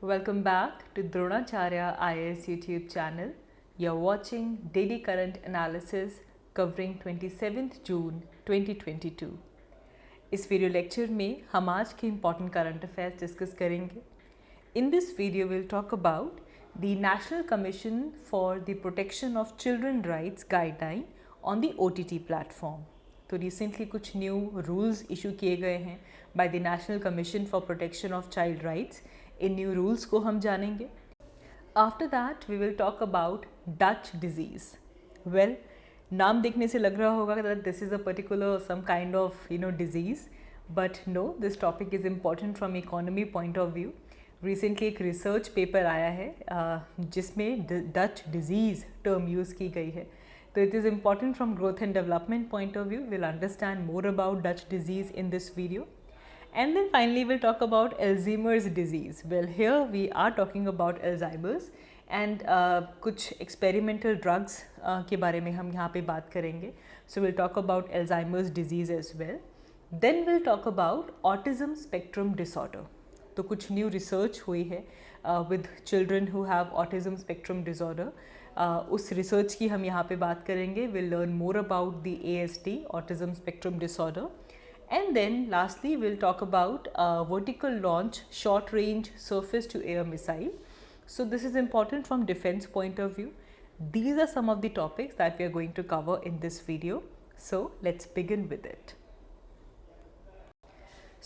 Welcome back to Dronacharya IAS YouTube channel. You're watching Daily Current Analysis covering 27th June 2022. इस video lecture में हम आज के important current affairs discuss करेंगे. In this video we'll talk about the National Commission for the Protection of Children Rights guideline on the OTT platform. तो recently कुछ new rules issue किए गए हैं by the National Commission for Protection of Child Rights. इन new rules को हम जानेंगे. After that we will talk about Dutch disease. Well, नाम देखने से लग रहा होगा that this is a particular some kind of disease, but no, this topic is important from economy point of view. Recently एक रिसर्च पेपर आया है जिसमें डच डिजीज़ टर्म यूज़ की गई है. So it is important from growth and development point of view. We'll understand more about Dutch disease in this video. And then finally we'll talk about Alzheimer's disease. Well, here we are talking about Alzheimer's and कुछ experimental drugs के बारे में हम यहाँ पे बात करेंगे. So we'll talk about Alzheimer's disease as well. Then we'll talk about autism spectrum disorder. तो कुछ new research हुई है with children who have autism spectrum disorder. उस रिसर्च की हम यहाँ पे बात करेंगे. Will learn more about the ASD, autism spectrum disorder. And then lastly will talk about vertical launch short range surface to air missile. So this is important from defence point of view. These are some of the topics that we are going to cover in this video. So let's begin with it.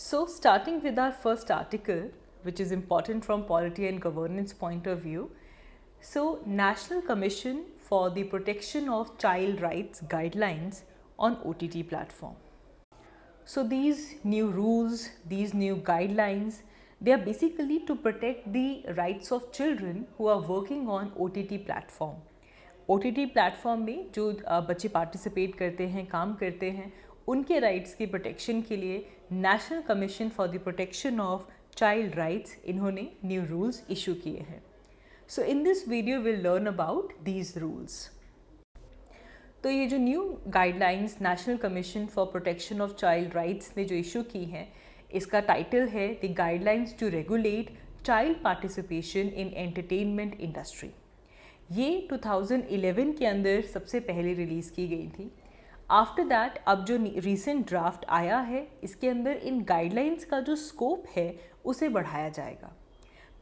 So starting with our first article, which is important from polity and governance point of view. So, National Commission for the Protection of Child Rights guidelines on OTT platform. So, these new rules, these new guidelines, they are basically to protect the rights of children who are working on OTT platform. OTT platform में जो बच्चे participate करते हैं, काम करते हैं, उनके rights की प्रोटेक्शन के लिए national Commission for the protection of Child rights इन्होंने न्यू रूल्स इशू किए हैं. So in this video we'll learn about these rules. तो ये जो new guidelines National Commission for Protection of Child Rights ने जो इशू की हैं, इसका टाइटल है the guidelines to regulate child participation in entertainment industry. ये 2011 के अंदर सबसे पहले रिलीज़ की गई थी. आफ्टर दैट अब जो रिसेंट ड्राफ्ट आया है, इसके अंदर इन गाइडलाइंस का जो स्कोप है उसे बढ़ाया जाएगा.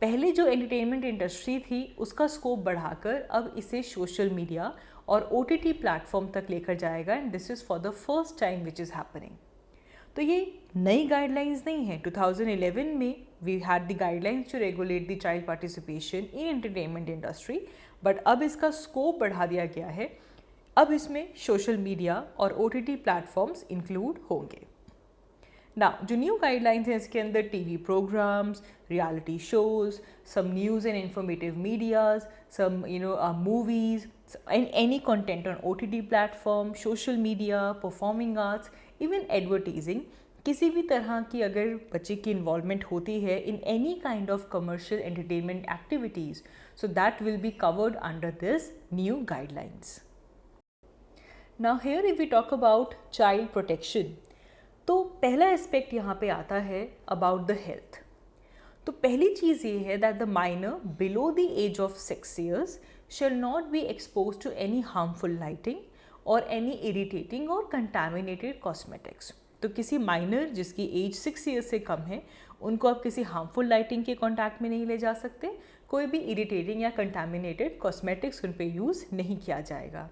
पहले जो एंटरटेनमेंट इंडस्ट्री थी उसका स्कोप बढ़ाकर अब इसे सोशल मीडिया और OTT प्लेटफॉर्म तक लेकर जाएगा. And this is for the first time which is happening. तो ये नई गाइडलाइंस नहीं है. 2011 में we had the guidelines to regulate the child participation in entertainment industry, but अब इसका स्कोप बढ़ा दिया गया है. अब इसमें सोशल मीडिया और OTT प्लेटफॉर्म्स इंक्लूड होंगे. नाउ जो न्यू गाइडलाइंस हैं इसके अंदर TV programmes, reality shows, some news and informative medias, some movies and any content on OTT platform, social media, performing arts, even advertising, किसी भी तरह की अगर बच्चे की इन्वॉल्वमेंट होती है in any kind of commercial entertainment activities, so that will be covered under this new guidelines. Now here if we talk about child protection, तो पहला एस्पेक्ट यहाँ पे आता है अबाउट द हेल्थ. तो पहली चीज़ ये है that the minor below the age of 6 years shall not be expose to any harmful lighting or any irritating or contaminated cosmetics. तो किसी माइनर जिसकी एज 6 years से कम है, उनको आप किसी हार्मफुल लाइटिंग के कॉन्टैक्ट में नहीं ले जा सकते. कोई भी इरिटेटिंग या कंटामिनेटेड कॉस्मेटिक्स उन पर यूज़ नहीं किया जाएगा.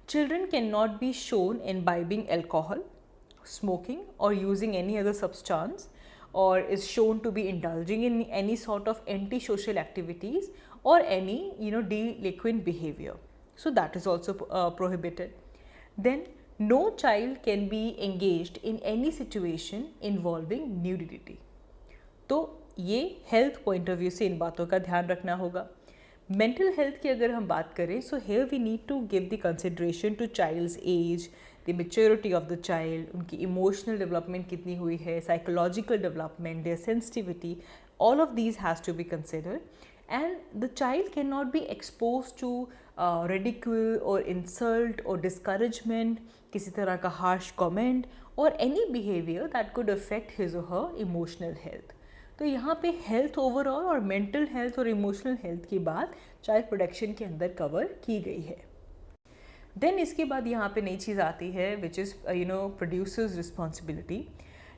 Children can not be shown imbibing alcohol, smoking or using any other substance, or is shown to be indulging in any sort of antisocial activities or any delinquent behavior. So that is also prohibited. Then no child can be engaged in any situation involving nudity. तो ये health point of view से इन बातों का ध्यान रखना होगा. Mental health की अगर हम बात करें, so here we need to give the consideration to child's age, the maturity of the child, उनकी इमोशनल डेवलपमेंट कितनी हुई है, psychological development, their sensitivity, all of these has to be considered. And the child can not be expose to ridicule or insult or discouragement, किसी तरह का harsh comment or any behaviour that could affect his or her emotional health. तो यहाँ पे health overall और mental health और emotional health की बात चाइल्ड प्रोटेक्शन के अंदर कवर की गई है। देन इसके बाद यहाँ पे नई चीज़ आती है which is producers responsibility.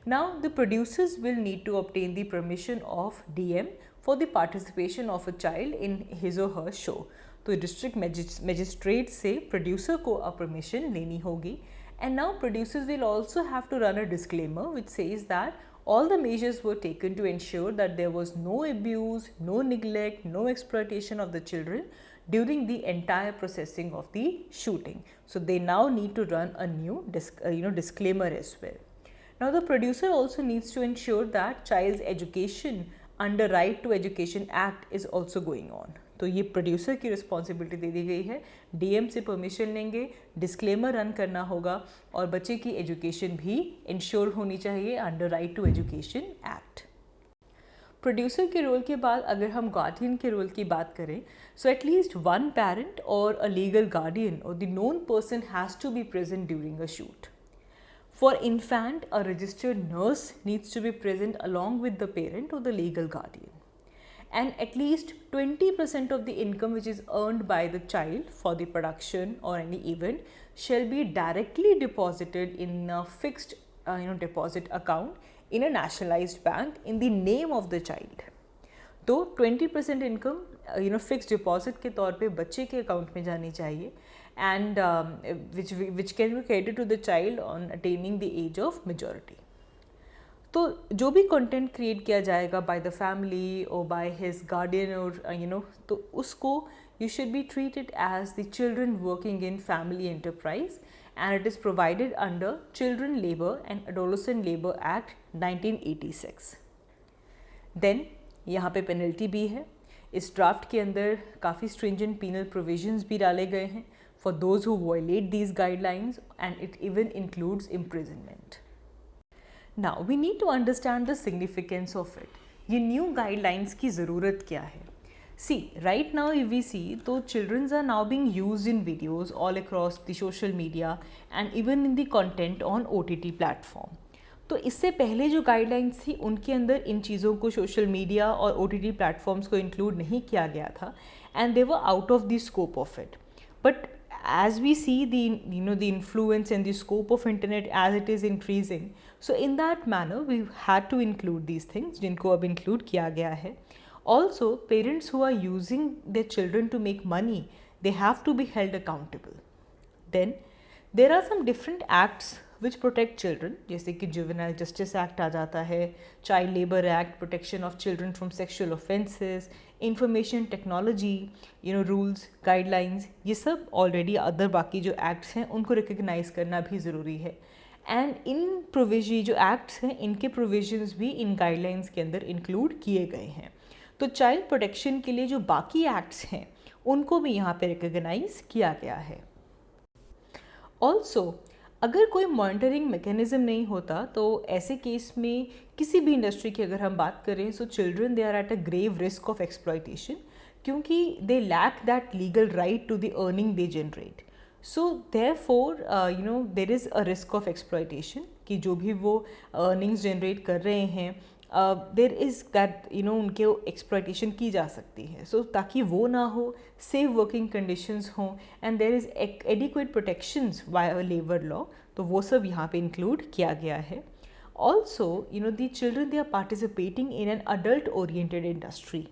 Now the producers will need to obtain the permission of DM for the participation of a child in his or her show. तो डिस्ट्रिक्ट मजिस्ट्रेट से प्रोड्यूसर को परमिशन लेनी होगी। And now producers will also have to run a disclaimer which says that all the measures were taken to ensure that there was no abuse, no neglect, no exploitation of the children during the entire processing of the shooting. So they now need to run a new disclaimer as well. Now the producer also needs to ensure that child's education under Right to Education Act is also going on. तो ये producer की responsibility दे दी गई है। DM से permission लेंगे, disclaimer run करना होगा और बच्चे की एजुकेशन भी इंश्योर होनी चाहिए under right to education act. Producer के रोल के बाद अगर हम गार्डियन के रोल की बात करें, so at least one parent or a legal guardian or the known person has to be present during a shoot. For infant, a registered nurse needs to be present along with the parent or the legal guardian. And at least 20% of the income which is earned by the child for the production or any event shall be directly deposited in a fixed deposit account in a nationalized bank in the name of the child. तो 20% income fix deposit के तौर पे बच्चे के account में जानी चाहिए and which can be credited to the child on attaining the age of majority. तो जो भी कंटेंट क्रिएट किया जाएगा by the family or by his guardian और तो उसको you should be treated as the children working in family enterprise and it is provided under children labour and adolescent labour act 1986। Then यहाँ पे penalty भी है। इस draft के अंदर काफ़ी स्ट्रिंजेंट पीनल प्रोविजंस भी डाले गए हैं for those who violate these guidelines and it even includes imprisonment. Now we need to understand the significance of it. ये न्यू गाइडलाइंस की ज़रूरत क्या है? See right now if we see तो childrens are now being used in videos all across the social media and even in the content on OTT platform. तो इससे पहले जो गाइडलाइंस थी उनके अंदर इन चीज़ों को सोशल मीडिया और OTT प्लेटफॉर्म्स को इंक्लूड नहीं किया गया था and they were out of the scope of it. But as we see the influence and the scope of internet as it is increasing, so in that manner we had to include these things जिनको अब include किया गया है। Also parents who are using their children to make money, they have to be held accountable. Then there are some different acts which protect children, जैसे कि juvenile justice act आ जाता है, child labour act, protection of children from sexual offences, information technology rules guidelines, ये सब already other बाकी जो acts हैं उनको रिकग्नाइज करना भी ज़रूरी है। एंड इन प्रोविजन जो एक्ट्स हैं इनके प्रोविजंस भी इन गाइडलाइंस के अंदर इंक्लूड किए गए हैं। तो चाइल्ड प्रोटेक्शन के लिए जो बाकी एक्ट्स हैं उनको भी यहाँ पे रिकग्नाइज किया गया है। ऑल्सो अगर कोई मॉनिटरिंग मैकेनिज्म नहीं होता तो ऐसे केस में किसी भी इंडस्ट्री की अगर हम बात करें so children they are at a grave risk of exploitation, क्योंकि they lack that legal right to the earning they generate. So therefore there is a risk of exploitation कि जो भी वो अर्निंग्स जनरेट कर रहे हैं देयर इज़ दैट उनके exploitation की जा सकती है। सो ताकि वो ना हो, सेफ वर्किंग कंडीशंस हों and there is adequate protections via labour law, तो वो सब यहाँ पे इंक्लूड किया गया है। Also the children they are participating in an adult oriented industry.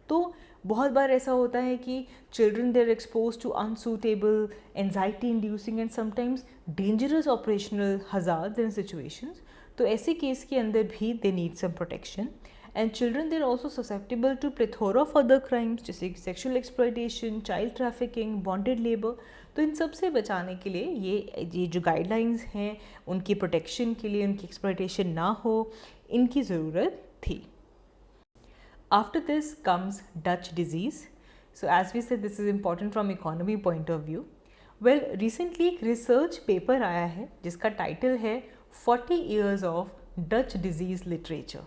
तो बहुत बार ऐसा होता है कि children they are expose to unsuitable, anxiety inducing and sometimes dangerous operational hazards and situations. तो ऐसे केस के अंदर भी they need some protection. And children they are also susceptible to plethora of other crimes जैसे sexual exploitation, child trafficking, bonded labour. तो इन सब से बचाने के लिए ये जो गाइडलाइंस हैं उनकी प्रोटेक्शन के लिए, उनकी एक्सप्लॉयटेशन ना हो, इनकी ज़रूरत थी। After this comes Dutch disease. So as we said, this is important from economy point of view. Well, recently एक research paper आया है जिसका title है 40 years of Dutch disease literature,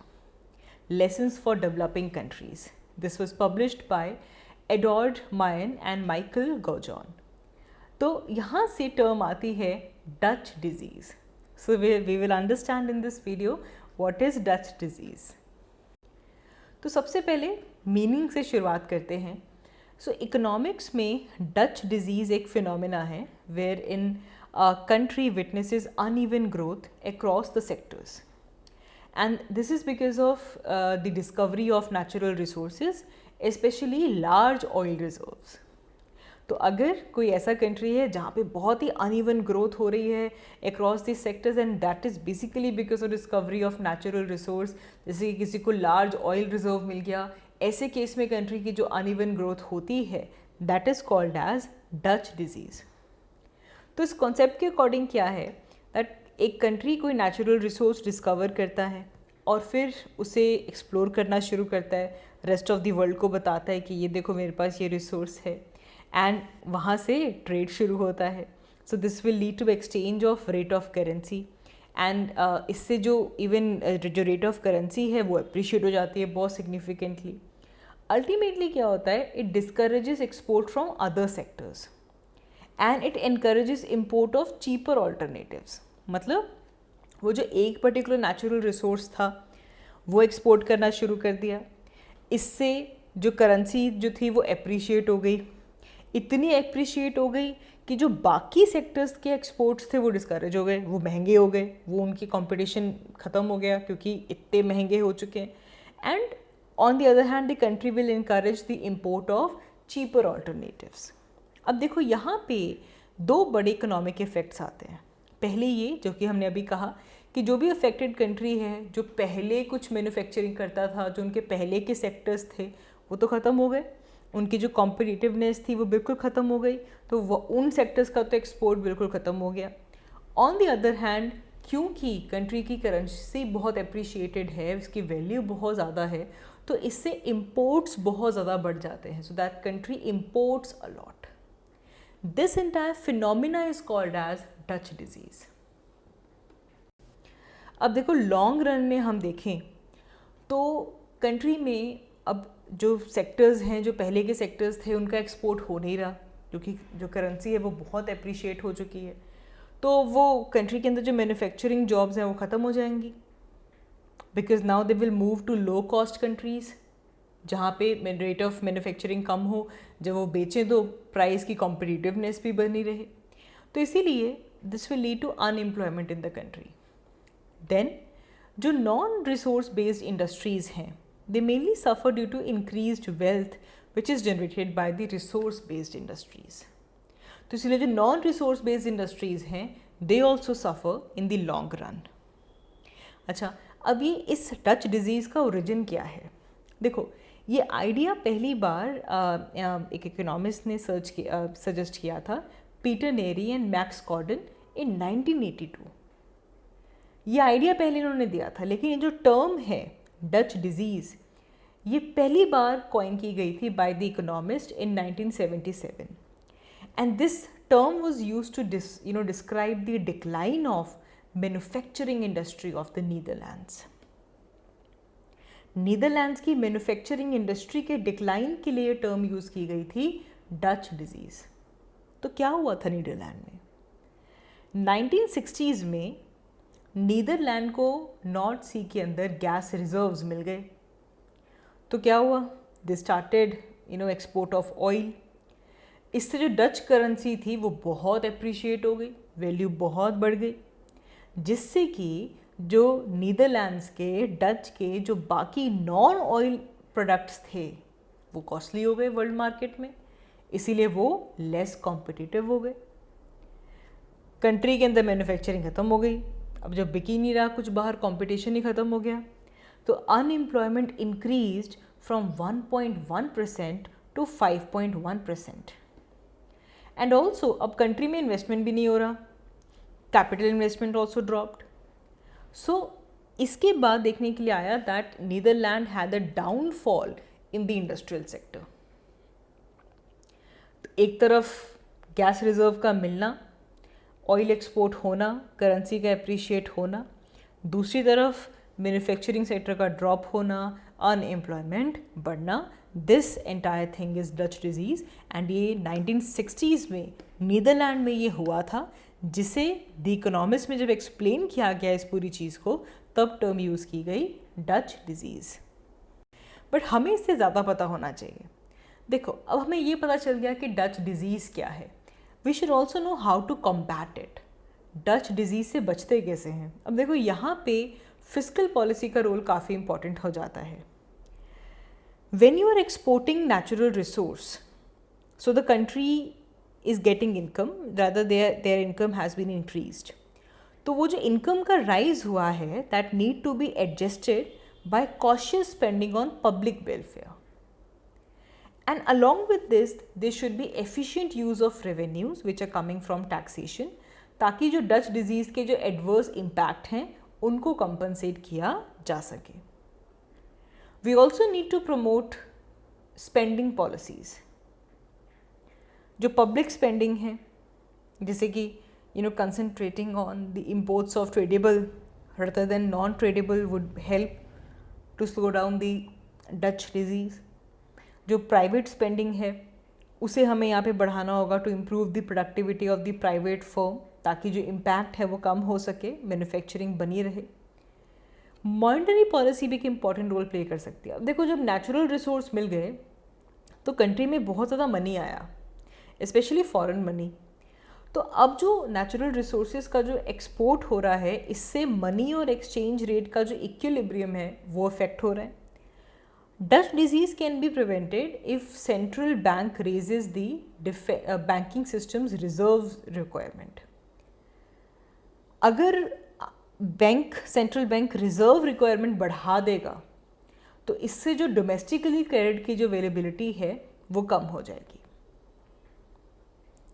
lessons for developing countries. This was published by Edouard Mayen and Michael Gaujon. तो यहाँ से term आती है Dutch disease. So we will understand in this video what is Dutch disease. तो सबसे पहले meaning से शुरुआत करते हैं। सो इकोनॉमिक्स में डच डिजीज़ एक फिनोमेना है where in country witnesses uneven growth across the sectors, and this is because of the discovery of natural resources, especially large oil reserves. तो अगर कोई ऐसा कंट्री है जहाँ पे बहुत ही अनइवन ग्रोथ हो रही है across this sectors and that is basically because of discovery of natural resource, जैसे कि किसी को लार्ज ऑयल रिजर्व मिल गया, ऐसे केस में कंट्री की जो अनइवन ग्रोथ होती है that is called as Dutch disease. तो इस कॉन्सेप्ट के अकॉर्डिंग क्या है दैट एक कंट्री कोई नेचुरल रिसोर्स डिस्कवर करता है और फिर उसे एक्सप्लोर करना शुरू करता है, रेस्ट ऑफ द वर्ल्ड को बताता है कि ये देखो मेरे पास ये रिसोर्स है, एंड वहाँ से ट्रेड शुरू होता है। So this will lead to exchange of rate of currency, and इससे जो इवन जो रेट ऑफ करेंसी है वो अप्रिशिएट हो जाती है बहुत सिग्निफिकेंटली। अल्टीमेटली क्या होता है, it discourages export from other sectors and it encourages import of cheaper alternatives. मतलब वो जो एक पर्टिकुलर नेचुरल रिसोर्स था वो एक्सपोर्ट करना शुरू कर दिया, इससे जो करेंसी जो थी वो अप्रिशिएट हो गई, इतनी अप्रिशिएट हो गई कि जो बाकी सेक्टर्स के एक्सपोर्ट्स थे वो डिस्करेज हो गए, वो महंगे हो गए, वो उनकी कंपटीशन ख़त्म हो गया क्योंकि इतने महंगे हो चुके हैं। And on the other hand the country will encourage the import of cheaper alternatives. अब देखो यहाँ पे दो बड़े इकोनॉमिक इफेक्ट्स आते हैं। पहले ये जो कि हमने अभी कहा कि जो भी अफेक्टेड कंट्री है, जो पहले कुछ मैन्युफैक्चरिंग करता था, जो उनके पहले के सेक्टर्स थे वो तो ख़त्म हो गए, उनकी जो कॉम्पिटिटिवनेस थी वो बिल्कुल ख़त्म हो गई, तो वो उन सेक्टर्स का तो एक्सपोर्ट बिल्कुल ख़त्म हो गया। ऑन द अदर हैंड क्योंकि कंट्री की करेंसी बहुत अप्रिशिएटेड है, उसकी वैल्यू बहुत ज़्यादा है, तो इससे इम्पोर्ट्स बहुत ज़्यादा बढ़ जाते हैं, so that country imports a lot. This entire phenomena is called as Dutch disease. अब देखो लॉन्ग रन में हम देखें तो कंट्री में अब जो सेक्टर्स हैं, जो पहले के सेक्टर्स थे, उनका एक्सपोर्ट हो नहीं रहा क्योंकि जो करेंसी है वो बहुत अप्रिशिएट हो चुकी है, तो वो कंट्री के अंदर जो मैन्युफैक्चरिंग जॉब्स हैं वो ख़त्म हो जाएंगी, because now they will move to low cost countries जहाँ पे रेट ऑफ मैन्युफैक्चरिंग कम हो, जब वो बेचें तो प्राइस की कॉम्पिटिटिवनेस भी बनी रहे, तो इसीलिए this will lead to unemployment in the country. Then जो नॉन रिसोर्स बेस्ड इंडस्ट्रीज़ हैं they mainly suffer due to increased wealth which is generated by the resource based industries. तो इसलिए जो नॉन रिसोर्स बेस्ड इंडस्ट्रीज़ हैं they also suffer in the long run. अच्छा, अब ये इस डच डिजीज़ का ओरिजिन क्या है? देखो ये आइडिया पहली बार एक इकोनॉमिस्ट ने सजेस्ट किया था, पीटर नेरी एंड मैक्स कॉर्डन इन 1982। ये आइडिया पहले इन्होंने दिया था, लेकिन ये जो टर्म है डच डिजीज़ ये पहली बार कॉइन की गई थी by the economist in 1977, and this term was used to describe the decline of manufacturing industry of the Netherlands. Netherlands की मैन्युफैक्चरिंग इंडस्ट्री के डिक्लाइन के लिए टर्म यूज़ की गई थी डच डिजीज़। तो क्या हुआ था नीदरलैंड में? 1960s में नीदरलैंड को नॉर्थ सी के अंदर गैस रिजर्व्स मिल गए, तो क्या हुआ, they started export of oil. इससे जो डच करेंसी थी वो बहुत अप्रिशिएट हो गई, वैल्यू बहुत बढ़ गई, जिससे कि जो नीदरलैंड्स के डच के जो बाकी नॉन ऑयल प्रोडक्ट्स थे वो कॉस्टली हो गए वर्ल्ड मार्केट में, इसीलिए वो लेस कॉम्पिटिटिव हो गए। कंट्री के अंदर मैन्युफैक्चरिंग ख़त्म हो गई, अब जब बिक ही नहीं रहा कुछ बाहर, कंपटीशन ही ख़त्म हो गया, तो unemployment increased from 1.1% to 5.1%। And also अब कंट्री में इन्वेस्टमेंट भी नहीं हो रहा, capital investment also dropped. So इसके बाद देखने के लिए आया that Netherland had a downfall in the industrial sector. एक तरफ गैस रिजर्व का मिलना, ऑयल एक्सपोर्ट होना, करेंसी का अप्रिशिएट होना, दूसरी तरफ मैन्युफैक्चरिंग सेक्टर का ड्रॉप होना, अनएम्प्लॉयमेंट बढ़ना, this entire thing is Dutch disease. And ये 1960s में नीदरलैंड में ये हुआ था, जिसे द इकोनॉमिस्ट में जब एक्सप्लेन किया गया इस पूरी चीज़ को, तब टर्म यूज़ की गई डच डिजीज़। बट हमें इससे ज़्यादा पता होना चाहिए। देखो, अब हमें ये पता चल गया कि डच डिजीज़ क्या है, we should also know how to combat it. Dutch disease से बचते कैसे हैं। अब देखो, यहाँ पे फिस्कल पॉलिसी का रोल काफ़ी इंपॉर्टेंट हो जाता है। When you are exporting natural resource, so the country is getting income, rather their income has been increased. तो वो जो इनकम का राइज हुआ है, that need to be adjusted by cautious spending on public welfare, and along with this there should be efficient use of revenues which are coming from taxation, ताकि जो Dutch disease के जो adverse impact हैं उनको compensate किया जा सके। We also need to promote spending policies. जो पब्लिक स्पेंडिंग है, जैसे कि concentrating on the imports of tradeable rather than non tradeable would help to slow down the Dutch disease. जो प्राइवेट स्पेंडिंग है उसे हमें यहाँ पे बढ़ाना होगा to improve the productivity of the private firm, ताकि जो इम्पैक्ट है वो कम हो सके, मैन्युफैक्चरिंग बनी रहे। मॉनेटरी पॉलिसी भी एक इम्पॉर्टेंट रोल प्ले कर सकती है। अब देखो, जब नेचुरल रिसोर्स मिल गए तो कंट्री में बहुत ज़्यादा मनी आया, स्पेशली फॉरेन मनी। तो अब जो नेचुरल रिसोर्सेज का जो एक्सपोर्ट हो रहा है, इससे मनी और एक्सचेंज रेट का जो इक्विलिब्रियम है वो अफेक्ट हो रहा है। Dutch disease can be prevented if central bank raises the banking systems reserve requirement. अगर सेंट्रल बैंक रिजर्व रिक्वायरमेंट बढ़ा देगा तो इससे जो डोमेस्टिकली क्रेडिट की जो अवेलेबिलिटी है वो कम हो जाएगी।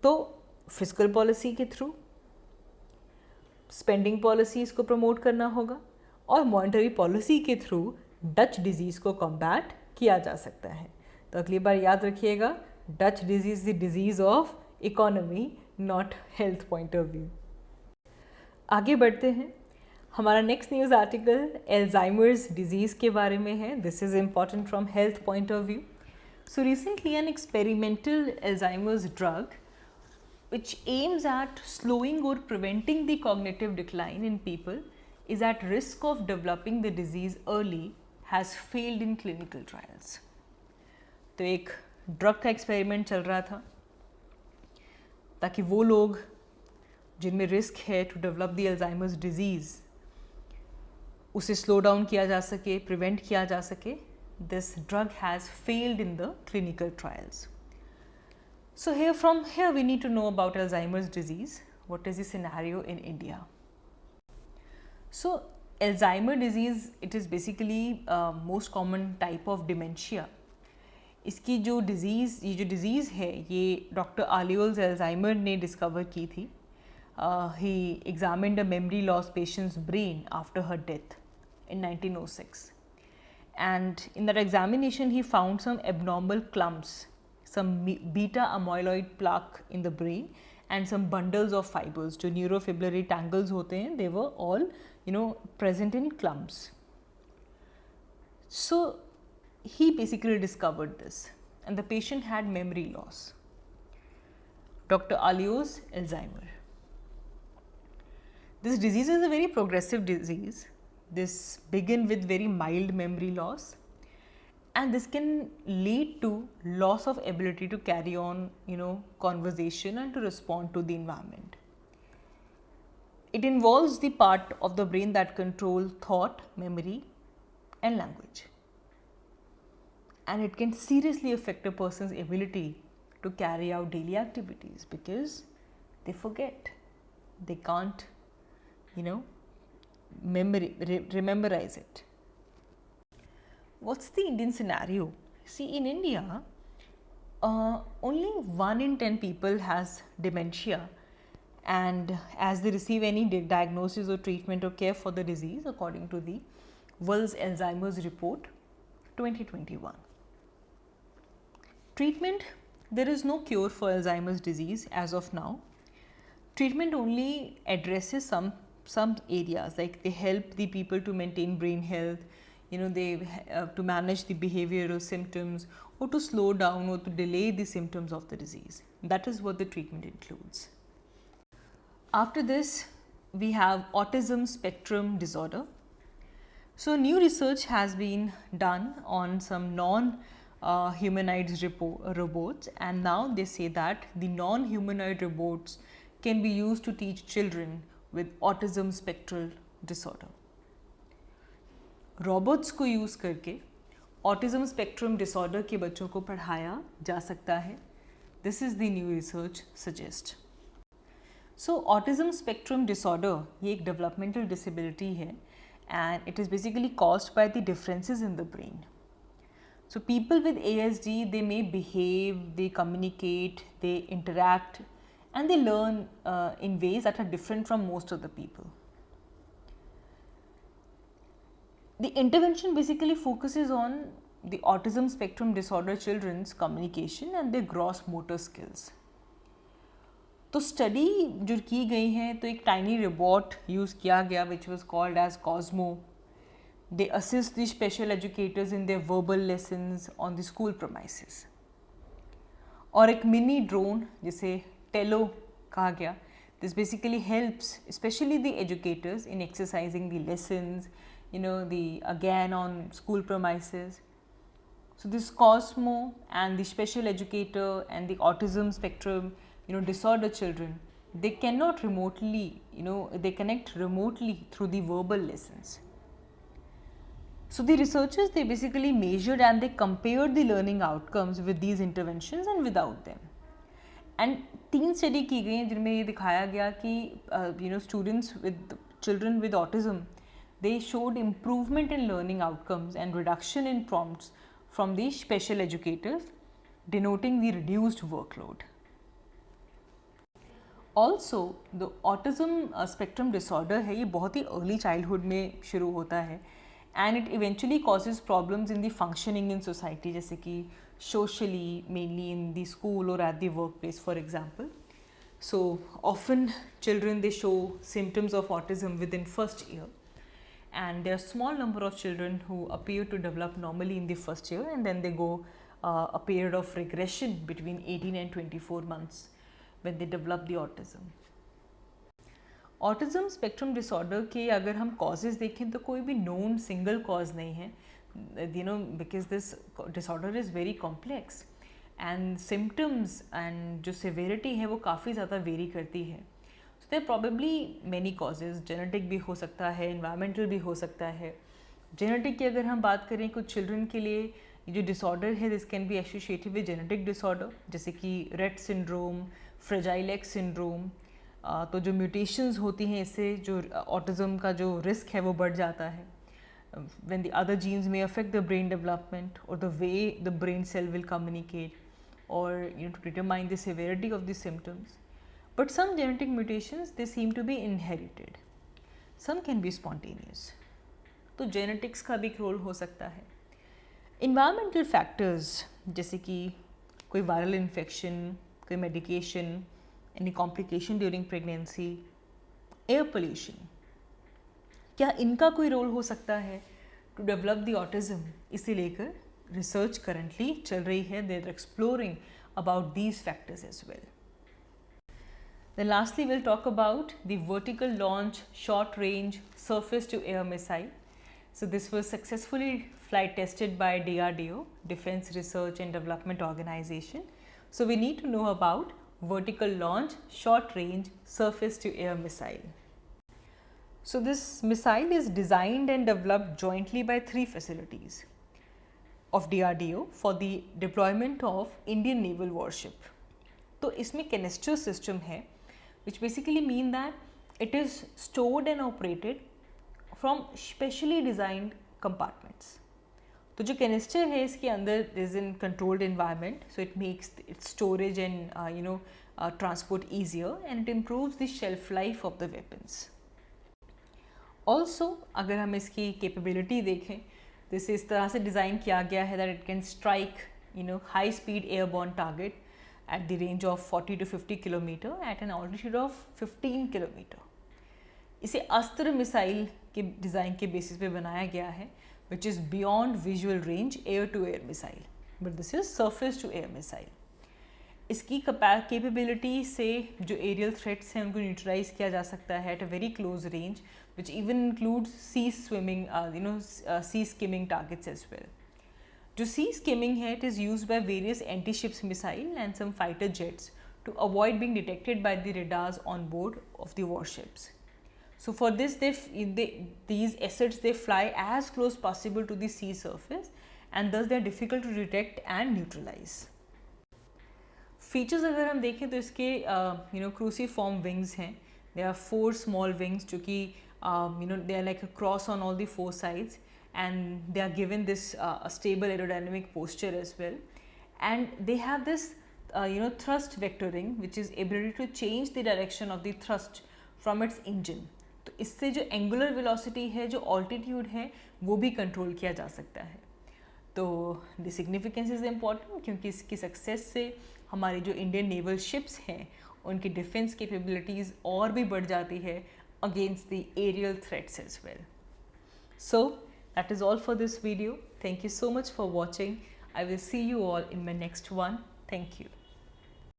तो फिस्कल पॉलिसी के थ्रू स्पेंडिंग पॉलिसीज़ को प्रमोट करना होगा और मॉनेटरी पॉलिसी के थ्रू डच डिजीज़ को कॉम्बैट किया जा सकता है। तो अगली बार याद रखिएगा, Dutch disease the disease of economy, not health point of view. आगे बढ़ते हैं। हमारा next news article Alzheimer's disease के बारे में है। This is important from health point of view. So recently an experimental Alzheimer's drug which aims at slowing or preventing the cognitive decline in people is at risk of developing the disease early has failed in clinical trials. तो एक drug का experiment चल रहा था ताकि वो लोग जिनमें रिस्क है to develop the Alzheimer's disease उसे स्लो डाउन किया जा सके, प्रिवेंट किया जा सके। This drug has failed in the clinical trials. So from here we need to know about Alzheimer's disease. What is the scenario in India? So Alzheimer's disease, it is basically most common type of dementia. इसकी जो disease है ये doctor आलियोल्स Alzheimer ने discover की थी. He examined a memory loss patient's brain after her death in 1906. And in that examination he found some abnormal clumps, some beta amyloid plaque in the brain and some bundles of fibers. जो neurofibrillary tangles होते हैं, they were all present in clumps. So he basically discovered this and the patient had memory loss. Dr. Alois Alzheimer. This disease is a very progressive disease. This begins with very mild memory loss. And this can lead to loss of ability to carry on, conversation and to respond to the environment. It involves the part of the brain that control thought, memory, and language. And it can seriously affect a person's ability to carry out daily activities because they forget. They can't, rememberize it. What's the Indian scenario? See, in India, only 1 in 10 people has dementia, and as they receive any diagnosis or treatment or care for the disease according to the World's Alzheimer's Report 2021. Treatment, there is no cure for Alzheimer's disease as of now. Treatment only addresses some areas, like they help the people to maintain brain health, they to manage the behavioral symptoms or to slow down or to delay the symptoms of the disease. That is what the treatment includes. After this, we have autism spectrum disorder. So new research has been done on some non-humanoid robots, and now they say that the non-humanoid robots can be used to teach children with autism spectral disorder. Robots को use करके autism spectrum disorder के बच्चों को पढ़ाया जा सकता है. This is the new research suggest. So autism spectrum disorder ये एक डेवलपमेंटल डिसेबिलिटी है and it is basically caused by the differences in the brain. So people with ASD, they may behave, they communicate, they interact, and they learn in ways that are different from most of the people. The intervention basically focuses on the autism spectrum disorder children's communication and their gross motor skills. तो study जो की गई हैं तो एक tiny robot use किया गया which was called as Cosmo. They assist the special educators in their verbal lessons on the school premises. और एक मिनी ड्रोन जिसे टेलो कहा गया, this basically helps specially the educators in exercising the lessons, you know, the again on school premises. So this Cosmo and the special educator and the autism spectrum, disorder children, they cannot remotely, they connect remotely through the verbal lessons. So the researchers, they basically measured and they compared the learning outcomes with these interventions and without them. And 3 study की गई हैं जिनमें ये दिखाया गया कि students with children with autism, they showed improvement in learning outcomes and reduction in prompts from the special educators, denoting the reduced workload. Also, the autism spectrum disorder है, ये बहुत ही early childhood में शुरू होता है and it eventually causes problems in the functioning in society, जैसे कि socially, mainly in the school or at the workplace, for example. So often children, they show symptoms of autism within first year, and there are small number of children who appear to develop normally in the first year, and then they go a period of regression between 18 and 24 months when they develop the autism. Autism spectrum disorder के अगर हम causes देखें तो कोई भी known single cause नहीं है, because this disorder is very complex and symptoms and जो severity है वो काफ़ी ज़्यादा vary करती है. So there are probably many causes. genetic भी हो सकता है, environmental भी हो सकता है. genetic की अगर हम बात करें कुछ children के लिए जो disorder है, this can be associated with genetic disorder, जैसे कि Rett syndrome, Fragile X syndrome. तो जो mutations होती हैं इससे जो autism का जो risk है वो बढ़ जाता है. When the other genes may affect the brain development or the way the brain cell will communicate, or to determine the severity of the symptoms. But some genetic mutations, they seem to be inherited. Some can be spontaneous. तो genetics का भी एक role हो सकता है. Environmental factors जैसे कि कोई viral infection, कोई medication, any complication during pregnancy, air pollution, क्या इनका कोई रोल हो सकता है टू डेवलप द ऑटिज्म? इसे लेकर रिसर्च करंटली चल रही है. They are exploring about these factors as well. Then lastly, we'll talk about the vertical launch short range surface to air missile. So this was successfully flight tested by DRDO, Defense Research and Development Organization. So we need to know about vertical launch short range surface to air missile. So this missile is designed and developed jointly by 3 facilities of DRDO for the deployment of Indian naval warship. तो इसमें canister system है, which basically mean that it is stored and operated from specially designed compartments. तो जो canister है इसके अंदर is in controlled environment, so it makes its storage and transport easier, and it improves the shelf life of the weapons. Also अगर हम इसकी capability देखें तो इसे इस तरह से डिज़ाइन किया गया है that it can strike high speed airborne target at the range of 40 to 50 kilometre at an altitude of 15 kilometre. इसे अस्त्र मिसाइल के डिज़ाइन के बेसिस पे बनाया गया है, which is beyond visual range air to air missile, but this is surface to air missile. इसकी capability से जो एरियल थ्रेट्स हैं उनको न्यूट्रलाइज किया जा सकता है at a very close range, which even includes sea swimming sea skimming targets as well. जो सी स्किमिंग है, it is use by various anti ships missile and some fighter jets to avoid being detected by the radars on board of the warships. So for this, these assets, they fly as close possible to the sea surface, and thus they are difficult to detect and neutralize. Features अगर हम देखें तो इसके cruciform wings हैं. They are 4 small wings जो कि they are like a cross on all the 4 sides, and they are given this stable aerodynamic posture as well, and they have this thrust vectoring, which is ability to change the direction of the thrust from its engine. तो इससे जो angular velocity है, जो altitude है, वो भी control किया जा सकता है. तो द सिग्निफिकेंस इज़ इम्पॉर्टेंट क्योंकि इसकी सक्सेस से हमारी जो इंडियन नेवल शिप्स हैं उनकी डिफेंस कैपेबिलिटीज़ और भी बढ़ जाती है against the aerial threats as well. So that is all for this video. Thank you so much for watching. I will see you all in my next one. Thank you.